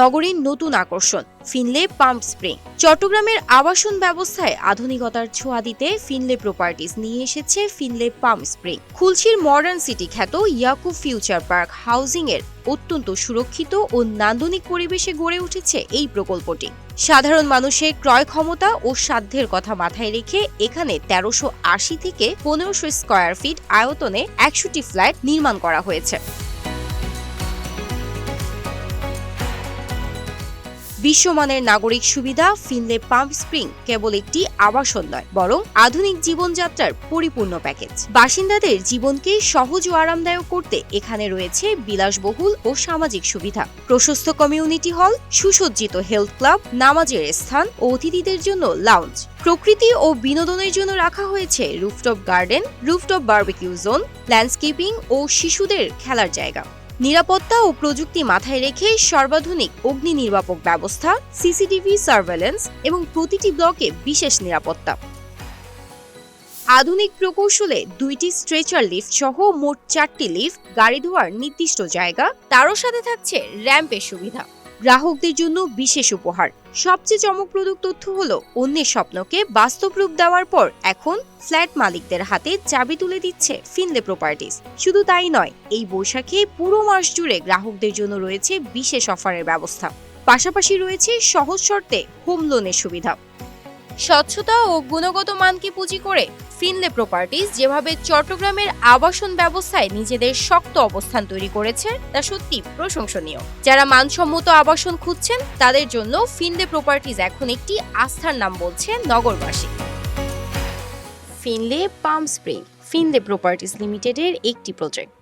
নগরীর নতুন আকর্ষণ ফিনলে পাম্প স্প্রিং। চট্টগ্রামের আবাসন ব্যবস্থায় আধুনিকতার ছোঁয়া দিতে ফিনলে প্রপার্টিজ নিয়ে এসেছে ফিনলে পাম্প স্প্রিং। খুলশীর মডার্ন সিটি খ্যাত ইয়াকুব ফিউচার পার্ক হাউজিং এর অত্যন্ত সুরক্ষিত ও নান্দনিক পরিবেশে গড়ে উঠেছে এই প্রকল্পটি। সাধারণ মানুষের ক্রয় ক্ষমতা ও সাধ্যের কথা মাথায় রেখে এখানে ১৩৮০ থেকে ১৫০০ স্কয়ার ফিট আয়তনে ১০০টি ফ্ল্যাট নির্মাণ করা হয়েছে। বিশ্বমানের নাগরিক সুবিধা ফিনলে পাম্প স্প্রিং কেবল একটি আবাসন নয়, বরং আধুনিক জীবনযাত্রার পরিপূর্ণ প্যাকেজ। বাসিন্দাদের জীবনকে সহজ ও আরামদায়ক করতে এখানে রয়েছে বিলাসবহুল ও সামাজিক সুবিধা, প্রশস্ত কমিউনিটি হল, সুসজ্জিত হেলথ ক্লাব, নামাজের স্থান ও অতিথিদের জন্য লাউঞ্জ। প্রকৃতি ও বিনোদনের জন্য রাখা হয়েছে rooftop garden, rooftop barbecue zone, landscaping ও শিশুদের খেলার জায়গা। নিরাপত্তা ও প্রযুক্তি মাথায় রেখে সর্বাধুনিক অগ্নি নির্বাপক ব্যবস্থা, সিসিটিভি সার্ভেলেন্স এবং প্রতিটি ব্লকে বিশেষ নিরাপত্তা। আধুনিক প্রকৌশলে 2টি স্ট্রেচার লিফট সহ মোট 4টি লিফট, গাড়ি ধোয়ার নির্দিষ্ট জায়গা, তারও সাথে থাকছে র্যাম্পের সুবিধা। গ্রাহকদের জন্য বিশেষ উপহার। সবচেয়ে চমকপ্রদ তথ্য হলো অন্যের স্বপ্নকে বাস্তব রূপ দেওয়ার পর এখন ফ্ল্যাট মালিকদের হাতে চাবি তুলে দিচ্ছে ফিনলে প্রপার্টিজ। শুধু তাই নয়, এই বৈশাখে পুরো মাস জুড়ে গ্রাহকদের জন্য রয়েছে বিশেষ অফারের ব্যবস্থা। পাশাপাশি রয়েছে সহজ শর্তে হোম লোনের সুবিধা। স্বচ্ছতা ও গুণগত মানকে পুঁজি করে ফিনলে প্রপার্টিজ যেভাবে চট্টগ্রামের আবাসন ব্যবস্থায় নিজেদের শক্ত অবস্থান তৈরি করেছে তা সত্যি প্রশংসনীয়। যারা মানসম্মত আবাসন খুঁজছেন তাদের জন্য ফিনলে প্রপার্টিজ এখন একটি আস্থার নাম বলছে নগরবাসী। Finlay pump spring Finlay properties লিমিটেডের একটি প্রজেক্ট।